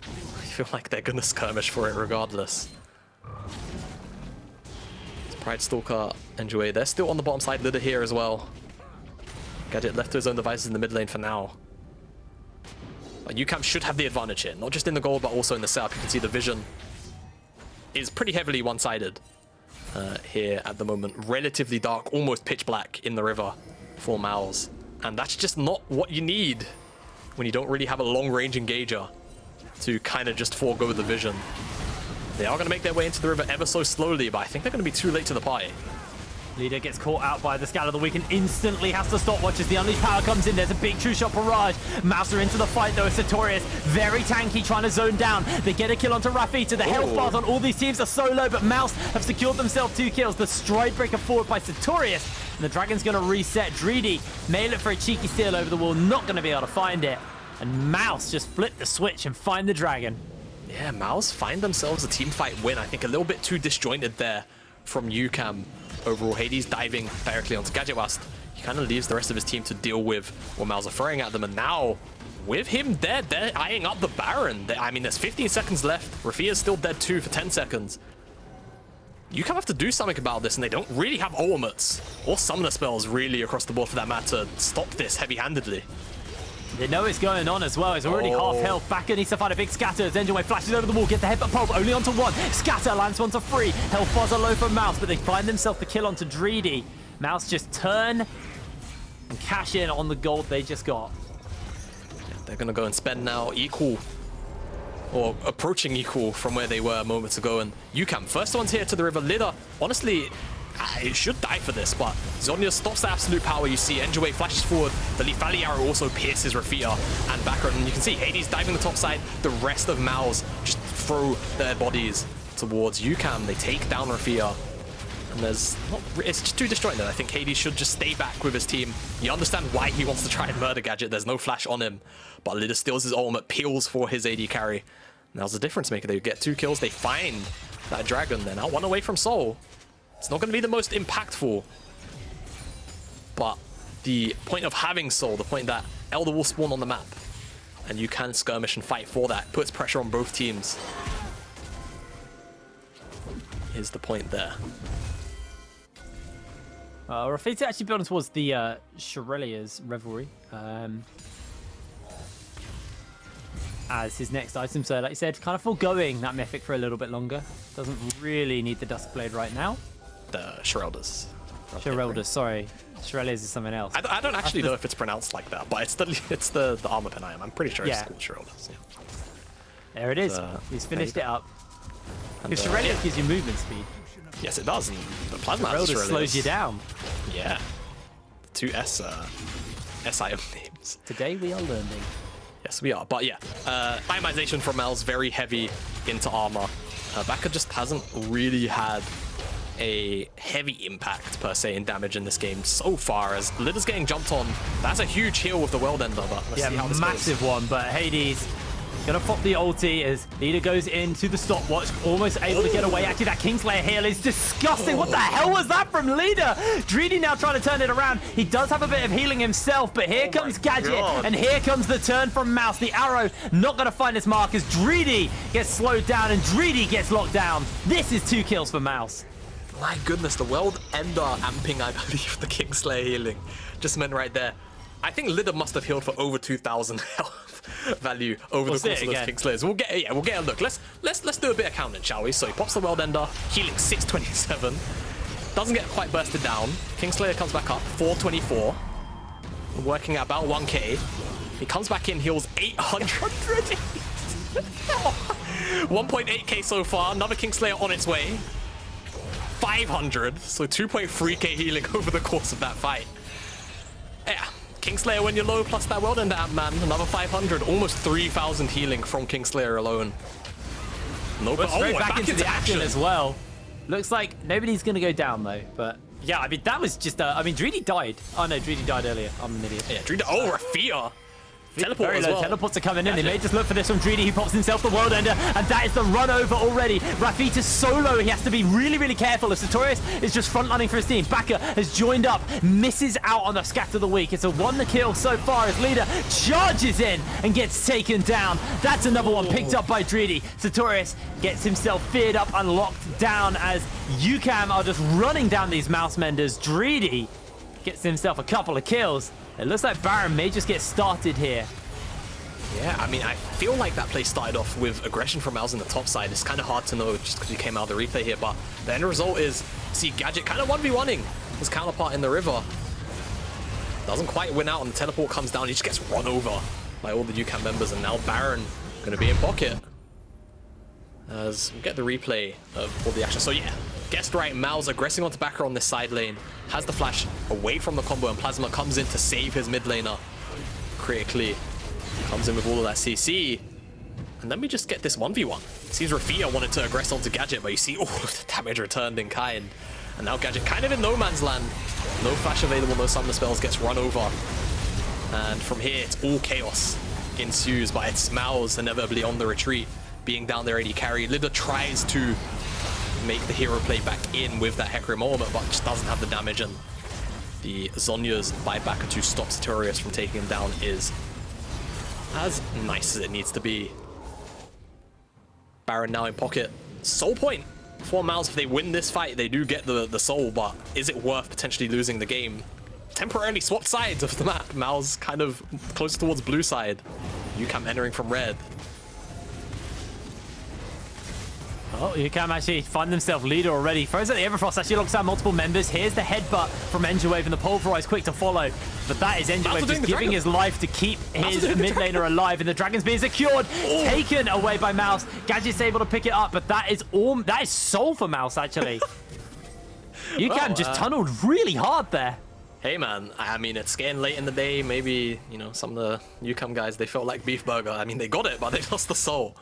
I feel like they're gonna skirmish for it regardless. Pridestalkr, Enjawve, they're still on the bottom side. Udyr here as well. Gadget left to his own devices in the mid lane for now. But UCAM should have the advantage here, not just in the gold, but also in the setup. You can see the vision is pretty heavily one-sided here at the moment. Relatively dark, almost pitch black in the river for MOUZ. And that's just not what you need when you don't really have a long-range engager to kind of just forego the vision. They are going to make their way into the river ever so slowly, but I think they're going to be too late to the party. Leader gets caught out by the Scout of the Week and instantly has to stop watch as the Unleashed Power comes in. There's a big true shot barrage. MOUZ are into the fight though. Satorius very tanky, trying to zone down. They get a kill onto Rafitta. The health bars on all these teams are so low, but MOUZ have secured themselves 2 kills. The stride breaker forward by Satorius. And the Dragon's going to reset. Dreedy may look for a cheeky steal over the wall. Not going to be able to find it. And MOUZ just flip the switch and find the Dragon. Yeah, MOUZ find themselves a team fight win. I think a little bit too disjointed there from UCAM. Overall, Hadess diving directly onto Gadget whilst he kind of leaves the rest of his team to deal with what MOUZ are throwing at them. And now, with him dead, they're eyeing up the Baron. I mean, there's 15 seconds left. Rafitta's still dead too for 10 seconds. You kind of have to do something about this, and they don't really have ultimates or summoner spells really across the board for that matter to stop this heavy-handedly. They know it's going on as well. It's already half health. Baca needs to find a big scatter. Enjawve flashes over the wall, get the headbutt pulp, only onto 1. Scatter lands onto 3. Health bars are low for MOUZ, but they find themselves the kill onto Dreedy. MOUZ just turn and cash in on the gold they just got. Yeah, they're going to go and spend now equal, or approaching equal from where they were moments ago. And UCAM, first one's here to the river. Leader, honestly, it should die for this, but Zhonya stops the absolute power. You see Enjawve flashes forward. The Lethally Arrow also pierces Rafitta and Baca. And you can see Hadess diving the top side. The rest of MOUZ just throw their bodies towards UCAM. They take down Rafitta. And it's just too disjointed. I think Hadess should just stay back with his team. You understand why he wants to try and murder Gadget. There's no flash on him. But Leader steals his ultimate, peels for his AD carry. Now's the difference maker. They get 2 kills. They find that dragon. They're now 1 away from Soul. It's not going to be the most impactful, but the point of having Soul, the point that Elder will spawn on the map, and you can skirmish and fight for that, puts pressure on both teams, is the point there. Rafitta actually building towards the Shirelia's Revelry as his next item. So like you said, kind of foregoing that Mythic for a little bit longer. Doesn't really need the Duskblade right now. The Shireldas. Shireldas, sorry. Shirelia's is something else. I don't actually know if it's pronounced like that, but it's the armor pen I am. I'm pretty sure it's called Shireldas. Yeah. There it is. He's finished it up. Because Shirelias gives you movement speed. Yes, it does. And the Plasma Shireldas slows you down. Yeah. 2 SIM names. Today we are learning. Yes, we are. But yeah, Itemization from MOUZ very heavy into armor. Baca just hasn't really had a heavy impact per se in damage in this game so far, as Lidder's getting jumped on. That's a huge heal with the World Ender, but let's see how this massive goes. One, but Hadess Gonna pop the ulti as Leader goes into the stopwatch, almost able to get away. Actually, that Kingslayer heal is disgusting. What the hell was that from Leader? Dreedy now trying to turn it around. He does have a bit of healing himself, but here comes Gadget, and here comes the turn from MOUZ. The arrow not gonna find his mark as Dreedy gets slowed down and Dreedy gets locked down. This is 2 kills for MOUZ. My goodness, the World Ender amping, I believe, the Kingslayer healing. Just meant right there. I think Lidder must have healed for over 2,000 health value over the course of those Kingslayers. We'll get a look. Let's do a bit of counting, shall we? So he pops the World Ender, healing 627. Doesn't get quite bursted down. Kingslayer comes back up, 424. Working at about 1k. He comes back in, heals 800. 1.8k so far. Another Kingslayer on its way. 500. So 2.3k healing over the course of that fight. Yeah. Kingslayer when you're low, plus that World Ender amp, man. Another 500, almost 3,000 healing from Kingslayer alone. No, but straight back into the action as well. Looks like nobody's gonna go down though, but yeah, I mean that was just. I mean, Dreedy died. Oh no, Dreedy died earlier. I'm an idiot. Yeah, Dreedy. Oh, Rafitta. Teleport very as low well. teleports are coming in. They may just look for this from Dreedy. He pops himself the World Ender, and that is the run over already. Rafitta's so low, he has to be really, really careful as Satorius is just front-running for his team. Baca has joined up, misses out on the scatter of the week. It's a 1-kill so far as Leader charges in and gets taken down. That's another one picked up by Dreedy. Satorius gets himself feared up and locked down as UCAM are just running down these mouse menders. Dreedy gets himself a couple of kills. It looks like Baron may just get started here. Yeah, I mean, I feel like that play started off with aggression from MOUZ in the top side. It's kind of hard to know just because you came out of the replay here, but the end result is, see Gadget kind of 1v1ing his counterpart in the river. Doesn't quite win out, and the teleport comes down. He just gets run over by all the UCAM members, and now Baron going to be in pocket. As we get the replay of all the action. So yeah, guessed right, MOUZ aggressing onto Baca on this side lane, has the flash away from the combo, and Plasma comes in to save his mid laner critically. Comes in with all of that CC, and then we just get this 1v1. Seems Rafitta wanted to aggress onto Gadget, but you see all of the damage returned in kind. And now Gadget kind of in no man's land. No flash available, no summon spells, gets run over. And from here, it's all chaos ensues, but it's MOUZ inevitably on the retreat, being down there AD carry. Lidder tries to make the hero play back in with that Hecarim ultimate, but just doesn't have the damage, and the Zhonya's by Baca to stop Satorius from taking him down is as nice as it needs to be. Baron now in pocket. Soul point for MOUZ. If they win this fight, they do get the soul, but is it worth potentially losing the game? Temporarily swapped sides of the map. MOUZ kind of closer towards blue side. UCAM entering from red. Oh, UCAM actually find themselves leader already. Throws at the Everfrost, actually alongside multiple members. Here's the headbutt from Enjawve, and the Pulverize quick to follow. But that is Enjawve just giving his life to keep his mid laner alive, and the Dragon's being secured. Taken away by MOUZ. Gadget's able to pick it up, but that is soul for MOUZ, actually. UCAM just tunneled really hard there. Hey man, I mean, it's getting late in the day. Maybe, you know, some of the UCAM guys, they felt like beef burger. I mean, they got it, but they lost the soul.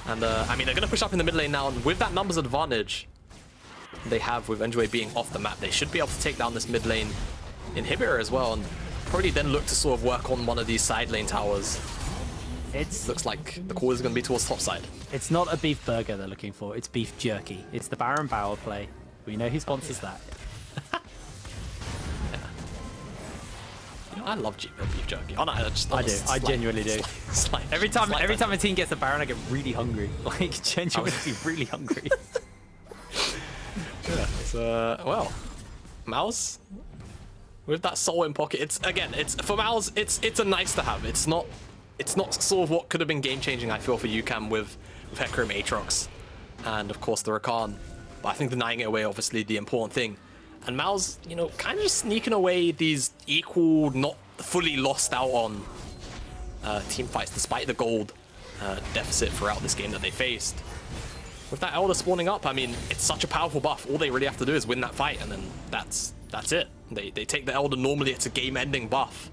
And I mean, they're going to push up in the mid lane now, and with that numbers advantage they have with Enjawve being off the map, they should be able to take down this mid lane inhibitor as well, and probably then look to sort of work on one of these side lane towers. Looks like the call is going to be towards top side. It's not a beef burger they're looking for, it's beef jerky. It's the Baron Bauer play. We know who sponsors that. I love beef jerky. Oh no, I do. I genuinely do. Every time a team gets a Baron, I get really hungry. Like, genuinely really hungry. Yeah. So, well, MOUZ with that soul in pocket. It's for MOUZ. It's a nice to have. It's not sort of what could have been game changing. I feel for UCAM with Hecarim, Aatrox, and of course the Rakan. But I think denying it away, obviously, the important thing. And MOUZ, you know, kind of just sneaking away these equal, not fully lost out on team fights, despite the gold deficit throughout this game that they faced. With that Elder spawning up, I mean, it's such a powerful buff. All they really have to do is win that fight, and then that's it. They take the Elder. Normally, it's a game-ending buff.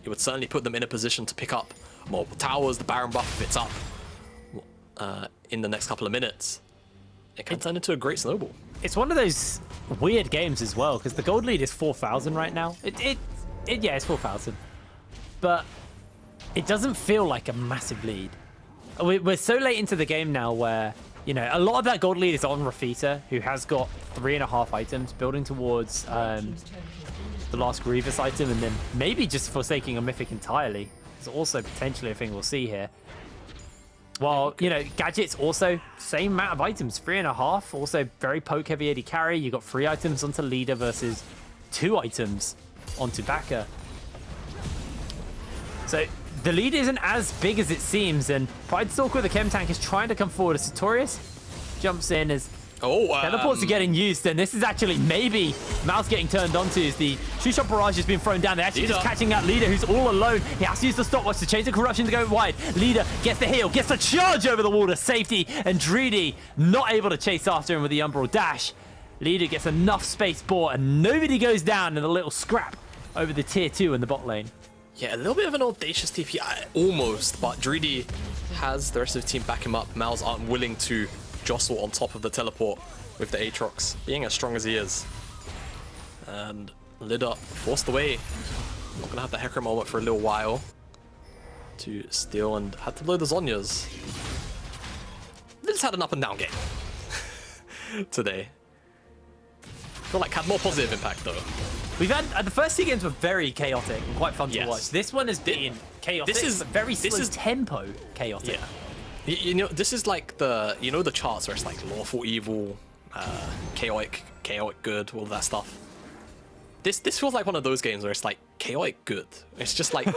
It would certainly put them in a position to pick up multiple towers, the Baron buff if it's up in the next couple of minutes. It can turn into a great snowball. It's one of those weird games as well, because the gold lead is 4,000 right now. Yeah, it's 4,000. But it doesn't feel like a massive lead. we're so late into the game now where, you know, a lot of that gold lead is on Rafitta, who has got 3.5 items, building towards the last Grievous item, and then maybe just forsaking a Mythic entirely. It's also potentially a thing we'll see here. Well, you know, Gadget's also same amount of items, 3.5. Also very poke heavy AD carry. You got 3 items onto leader versus 2 items onto Baca. So the lead isn't as big as it seems, and Pridestalkr with the chem tank is trying to come forward as Satorius jumps in as teleports are getting used, and this is actually maybe MOUZ getting turned onto as the shoe shot barrage has been thrown down. They're actually just catching that leader who's all alone. He has to use the stopwatch to change the corruption to go wide. Leader gets the heal, gets the charge over the wall to safety, and Dreedy not able to chase after him with the Umbral dash. Leader gets enough space bought, and nobody goes down in a little scrap over the tier 2 in the bot lane. Yeah, a little bit of an audacious TP, almost, but Dreedy has the rest of the team back him up. MOUZ aren't willing to jostle on top of the teleport with the Aatrox, being as strong as he is. And Lidda forced away. Not gonna have the Hecarim moment for a little while to steal, and had to blow the Zhonya's. Lidda's had an up and down game today. I feel like had more positive impact though. We've had the first 2 games were very chaotic and quite fun to watch. This one has been chaotic. This is very slow tempo chaotic. Yeah. You know, this is like the, you know, the charts where it's like lawful evil, chaotic good, all that stuff. This feels like one of those games where it's like chaotic good. It's just like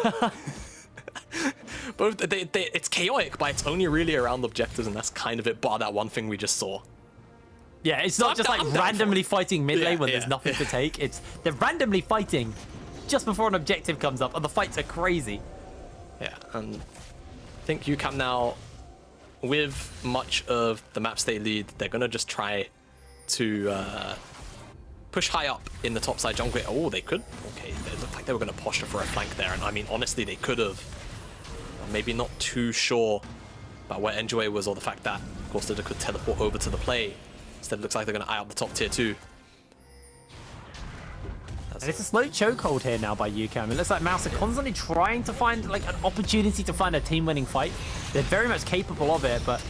both it's chaotic, but it's only really around objectives, and that's kind of it. Bar that one thing we just saw. Yeah, it's not just like randomly fighting mid lane when there's nothing to take. It's they're randomly fighting just before an objective comes up, and the fights are crazy. Yeah, and I think UCAM now, with much of the map state lead, they're gonna just try to push high up in the top side jungle. Oh, they could. Okay, it looked like they were gonna posture for a flank there, and I mean, honestly, they could have. Maybe not too sure about where Enjawve was, or the fact that, of course, they could teleport over to the play. Instead, it looks like they're gonna eye out the top tier 2. And it's a slow chokehold here now by UCAM. It looks like MOUZ are constantly trying to find like an opportunity to find a team-winning fight. They're very much capable of it, but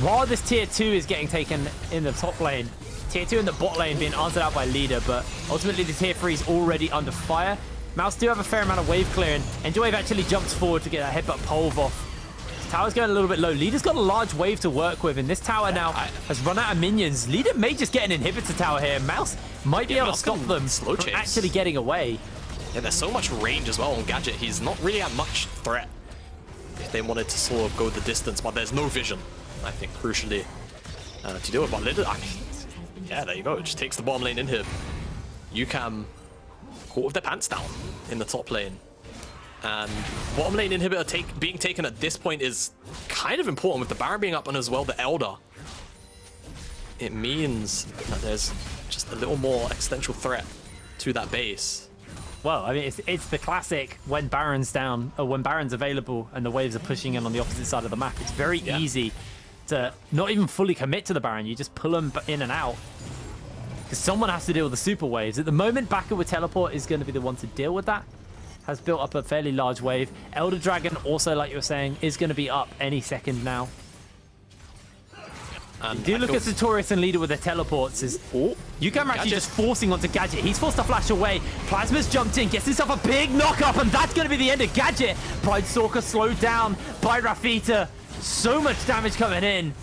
while this tier 2 is getting taken in the top lane, tier 2 in the bot lane being answered out by leader, but ultimately the tier 3 is already under fire. MOUZ do have a fair amount of wave clearing. Enjawve actually jumps forward to get a headbutt pole off. Tower's going a little bit low. Leader's got a large wave to work with, and this tower now has run out of minions. Leader may just get an inhibitor tower here. MOUZ might be able to stop them from actually getting away. Yeah, there's so much range as well on Gadget. He's not really at much threat if they wanted to sort of go the distance, but there's no vision, I think, crucially, to deal with. But Leader, I mean, yeah, there you go. It just takes the bottom lane inhib. UCAM caught with their pants down in the top lane. And bottom lane inhibitor being taken at this point is kind of important, with the Baron being up and as well the Elder. It means that there's just a little more existential threat to that base. Well, I mean, it's the classic when Baron's down, or when Baron's available and the waves are pushing in on the opposite side of the map. It's very easy to not even fully commit to the Baron. You just pull them in and out, because someone has to deal with the super waves. At the moment, Baca with teleport is going to be the one to deal with that. Has built up a fairly large wave. Elder Dragon also, like you were saying, is going to be up any second now. And do look at Satorius and Leader with their teleports. UCAM are actually just forcing onto Gadget. He's forced to flash away. Plasma's jumped in, gets himself a big knock-up, and that's going to be the end of Gadget. Pridestalkr slowed down by Rafitta. So much damage coming in.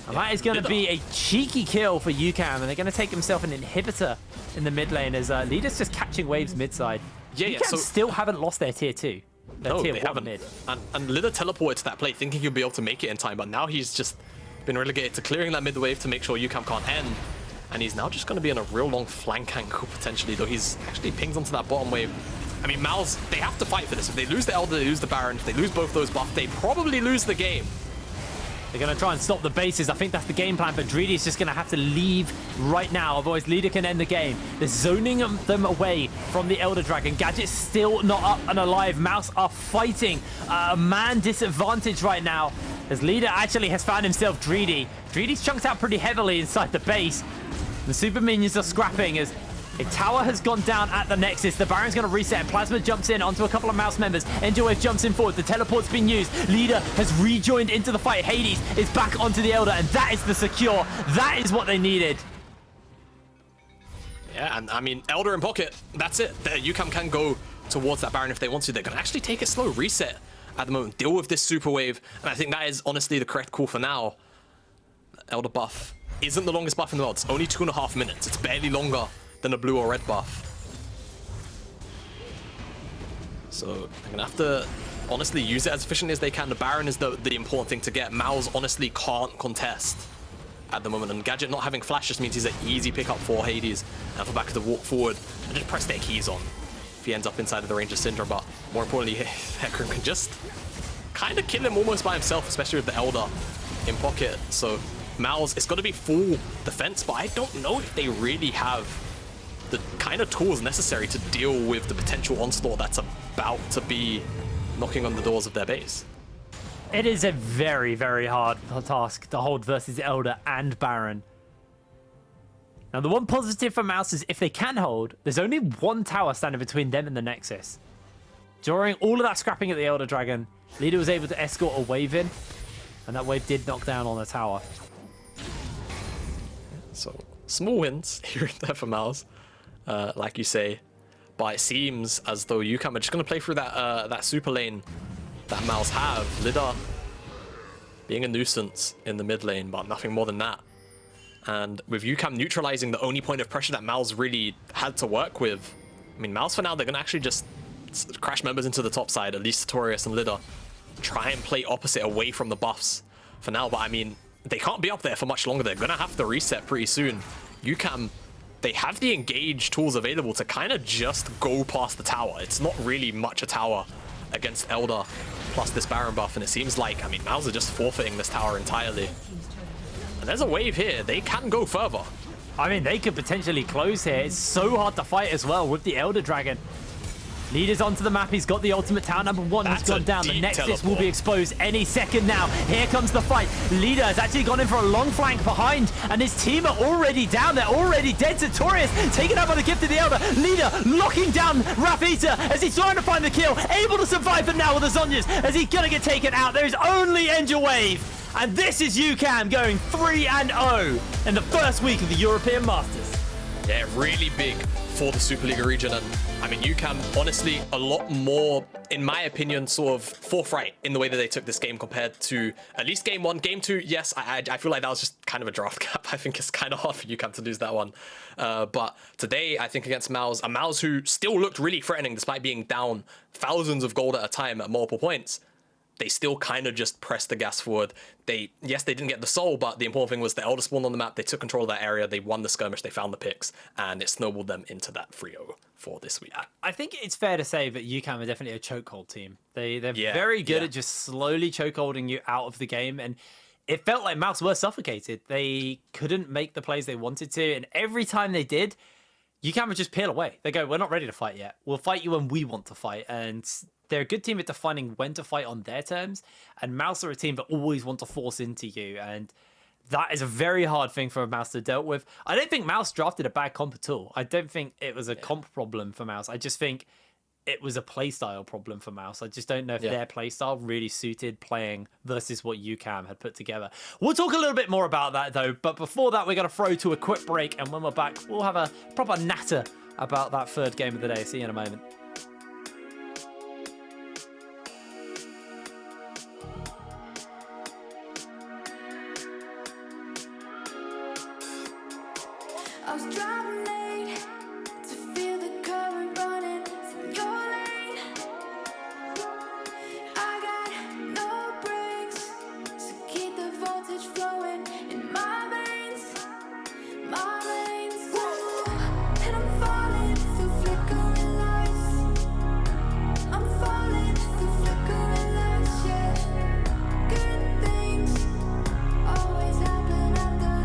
And that is going to be a cheeky kill for UCAM, and they're going to take themselves an inhibitor in the mid lane as Leader's just catching waves mid side. UCAM so still haven't lost their tier 2. No, they haven't. Mid. And Leader teleported to that play thinking he'll be able to make it in time, but now he's just been relegated to clearing that mid wave to make sure UCAM can't end. And he's now just going to be in a real long flank angle potentially, though he's actually pings onto that bottom wave. I mean, MOUZ, they have to fight for this. If they lose the Elder, they lose the Baron. If they lose both those buffs, they probably lose the game. They're going to try and stop the bases. I think that's the game plan, but Dreedy is just going to have to leave right now, otherwise Leader can end the game. They're zoning them away from the Elder Dragon. Gadget's still not up and alive. MOUZ are fighting a man disadvantage right now, as Leader actually has found himself Dreedy. Dreedy's chunked out pretty heavily inside the base. The super minions are scrapping as A tower has gone down at the Nexus. The Baron's going to reset. Plasma jumps in onto a couple of Mouse members. Enjawve jumps in forward. The teleport's been used. Leader has rejoined into the fight. Hadess is back onto the Elder, and that is the secure. That is what they needed. Yeah, and I mean, Elder in pocket, that's it. UCAM can go towards that Baron if they want to. They're going to actually take a slow reset at the moment, deal with this super wave, and I think that is honestly the correct call for now. Elder buff isn't the longest buff in the world. It's only 2.5 minutes. It's barely longer than a blue or red buff. So they're gonna have to honestly use it as efficiently as they can. The Baron is the important thing to get. MOUZ honestly can't contest at the moment, and Gadget not having flash just means he's an easy pickup for Hadess and for Baca to walk forward and just press their keys on if he ends up inside of the range of Syndra. But more importantly, Hecarim can just kind of kill him almost by himself, especially with the Elder in pocket. So MOUZ, it's got to be full defense, but I don't know if they really have the kind of tools necessary to deal with the potential onslaught that's about to be knocking on the doors of their base. It is a very, very hard task to hold versus Elder and Baron. Now, the one positive for MOUZ is if they can hold, there's only one tower standing between them and the Nexus. During all of that scrapping at the Elder Dragon, Leader was able to escort a wave in, and that wave did knock down on the tower. So, small wins here and there for MOUZ, like you say. But it seems as though UCAM are just going to play through that super lane that MOUZ have. Leader being a nuisance in the mid lane, but nothing more than that. And with UCAM neutralizing the only point of pressure that MOUZ really had to work with, I mean, MOUZ for now, they're going to actually just crash members into the top side, at least Satorius and Leader. Try and play opposite away from the buffs for now, but I mean, they can't be up there for much longer. They're going to have to reset pretty soon. UCAM, they have the engage tools available to kind of just go past the tower. It's not really much a tower against Elder plus this Baron buff, and it seems like, I mean, MOUZ are just forfeiting this tower entirely. And there's a wave here. They can go further. I mean, they could potentially close here. It's so hard to fight as well with the Elder Dragon. Leader's onto the map. He's got the ultimate tower number one. He's gone down. The Nexus will be exposed any second now. Here comes the fight. Leader has actually gone in for a long flank behind, and his team are already down. They're already dead. Satorius taken out by the gift of the Elder. Leader locking down Rafitta as he's trying to find the kill. Able to survive for now with the Zhonya's as he's going to get taken out. There's only Enjawve. And this is UCAM going 3-0 in the first week of the European Masters. Yeah, really big for the Super League region. And I mean, UCAM, honestly, a lot more, in my opinion, sort of forthright in the way that they took this game compared to at least game one. Game two, yes, I feel like that was just kind of a draft gap. I think it's kind of hard for UCAM to lose that one. But today, I think against MOUZ, a MOUZ who still looked really threatening despite being down thousands of gold at a time at multiple points. They still kind of just pressed the gas forward. Yes, they didn't get the soul, but the important thing was the Elder spawned on the map. They took control of that area. They won the skirmish. They found the picks, and it snowballed them into that 3-0 for this week. I think it's fair to say that UCAM are definitely a chokehold team. They're very good at just slowly chokeholding you out of the game, and it felt like MOUZ were suffocated. They couldn't make the plays they wanted to, and every time they did, UCAM would just peel away. They go, "We're not ready to fight yet. We'll fight you when we want to fight," and they're a good team at defining when to fight on their terms, and MOUZ are a team that always want to force into you, and that is a very hard thing for MOUZ to deal with. I don't think MOUZ drafted a bad comp at all. I don't think it was a comp problem for MOUZ. I just think it was a playstyle problem for MOUZ. I just don't know if their playstyle really suited playing versus what UCAM had put together. We'll talk a little bit more about that, though, but before that, we're going to throw to a quick break, and when we're back, we'll have a proper natter about that third game of the day. See you in a moment. I was driving late to feel the current running from your lane. I got no brakes, so keep the voltage flowing in my veins, my veins. Ooh, and I'm falling through flickering lights. I'm falling through flickering lights, yeah. Good things always happen after.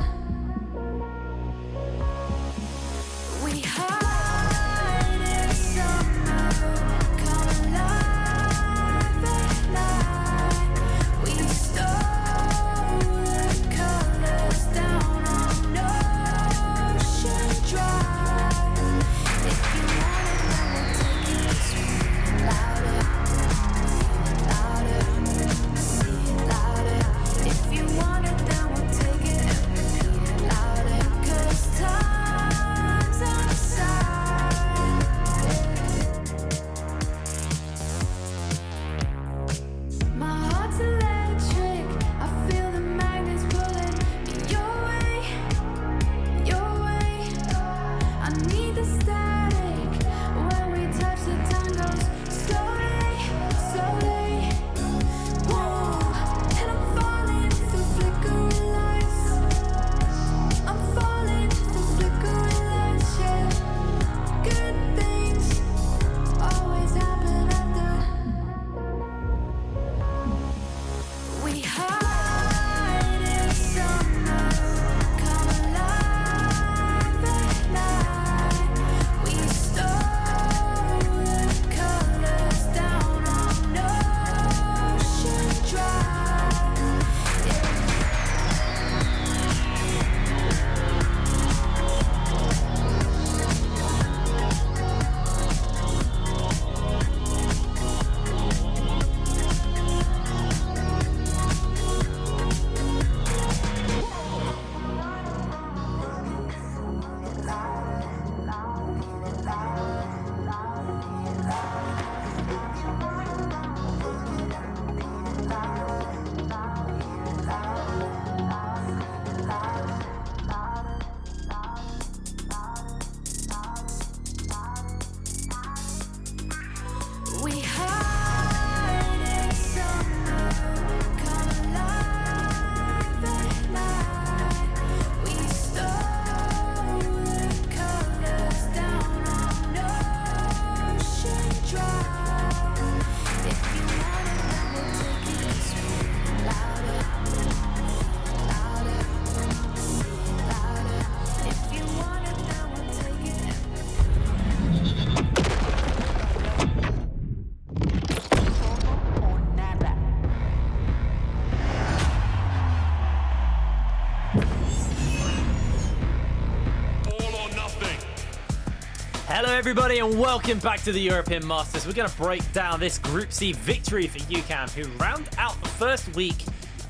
Hello everybody and welcome back to the European Masters. We're going to break down this Group C victory for UCAM, who round out the first week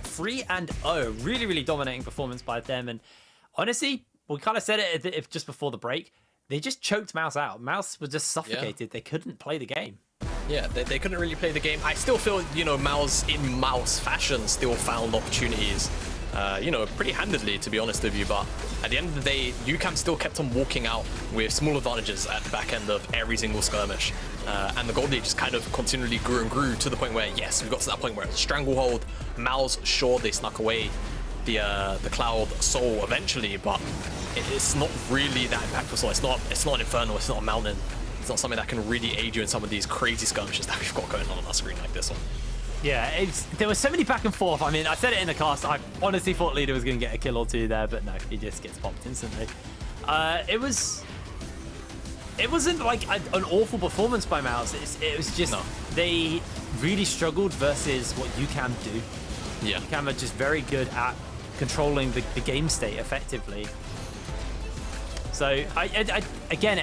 3-0. Really dominating performance by them. And honestly, we kind of said it just before the break. They just choked MOUZ out. MOUZ was just suffocated. Yeah. They couldn't play the game. Yeah, they couldn't really play the game. I still feel, MOUZ in MOUZ fashion still found opportunities, pretty handedly, to be honest with you. But at the end of the day, UCAM still kept on walking out with small advantages at the back end of every single skirmish. And the gold lead just kind of continually grew and grew to the point where, yes, we got to that point where Stranglehold, MOUZ, sure, they snuck away the Cloud Soul eventually, but it's not really that impactful. So it's not an Infernal, it's not a Mountain. It's not something that can really aid you in some of these crazy skirmishes that we've got going on our screen like this one. Yeah, there was so many back and forth. I mean, I said it in the cast. I honestly thought Leader was going to get a kill or two there, but no, he just gets popped instantly. It wasn't like an awful performance by MOUZ. It was just they really struggled versus what UCAM do. Yeah, UCAM are just very good at controlling the game state effectively. So again,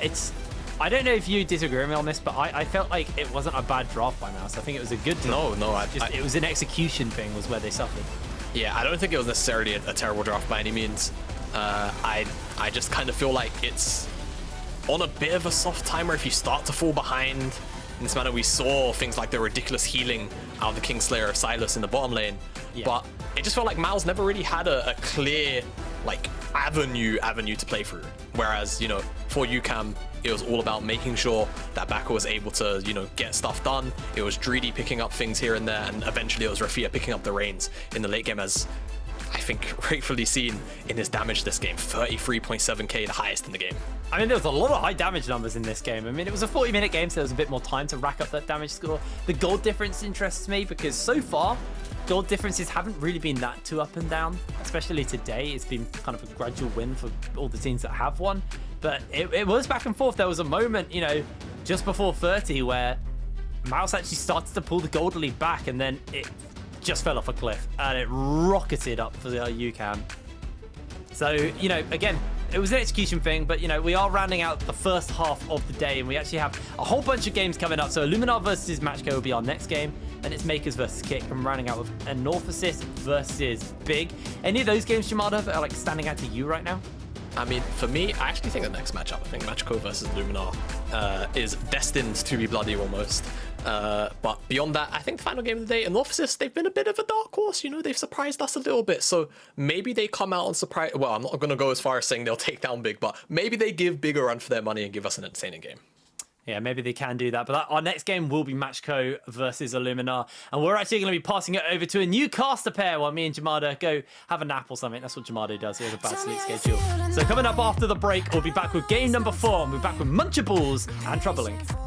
I don't know if you disagree with me on this, but I felt like it wasn't a bad draft by MOUZ. I think it was a good draft. No, it was an execution thing was where they suffered. Yeah, I don't think it was necessarily a terrible draft by any means. I just kind of feel like it's on a bit of a soft timer if you start to fall behind. In this manner, we saw things like the ridiculous healing out of the Kingslayer of Sylas in the bottom lane. Yeah. But it just felt like MOUZ never really had a clear avenue to play through. Whereas, for UCAM, it was all about making sure that Baca was able to, get stuff done. It was Dreedy picking up things here and there, and eventually it was Rafitta picking up the reins in the late game, as I think rightfully seen in his damage this game. 33.7k, the highest in the game. I mean, there was a lot of high damage numbers in this game. I mean, it was a 40-minute game, so there was a bit more time to rack up that damage score. The gold difference interests me because so far, gold differences haven't really been that too up and down, especially today. It's been kind of a gradual win for all the teams that have won, but it was back and forth. There was a moment, just before 30 where MOUZ actually started to pull the gold lead back, and then it just fell off a cliff and it rocketed up for the UCAM. So, again, it was an execution thing, but, we are rounding out the first half of the day, and we actually have a whole bunch of games coming up. So Luminar versus Matchco will be our next game. Then it's Makers versus Kick. I'm rounding out with Anorphosis versus Big. Any of those games, Jamada, that are standing out to you right now? I mean, for me, I actually think the next matchup, I think Matchco versus Luminar is destined to be bloody almost. But beyond that, I think the final game of the day, Anorphosis, they've been a bit of a dark horse. They've surprised us a little bit. So maybe they come out and surprise. Well, I'm not going to go as far as saying they'll take down Big, but maybe they give Big a run for their money and give us an entertaining game. Yeah, maybe they can do that. But our next game will be Matchco versus Illuminar. And we're actually going to be passing it over to a new caster pair while me and Jamada go have a nap or something. That's what Jamada does. He has a bad sleep schedule. So coming up after the break, we'll be back with game number 4. And we'll be back with Munchables and Troublelink.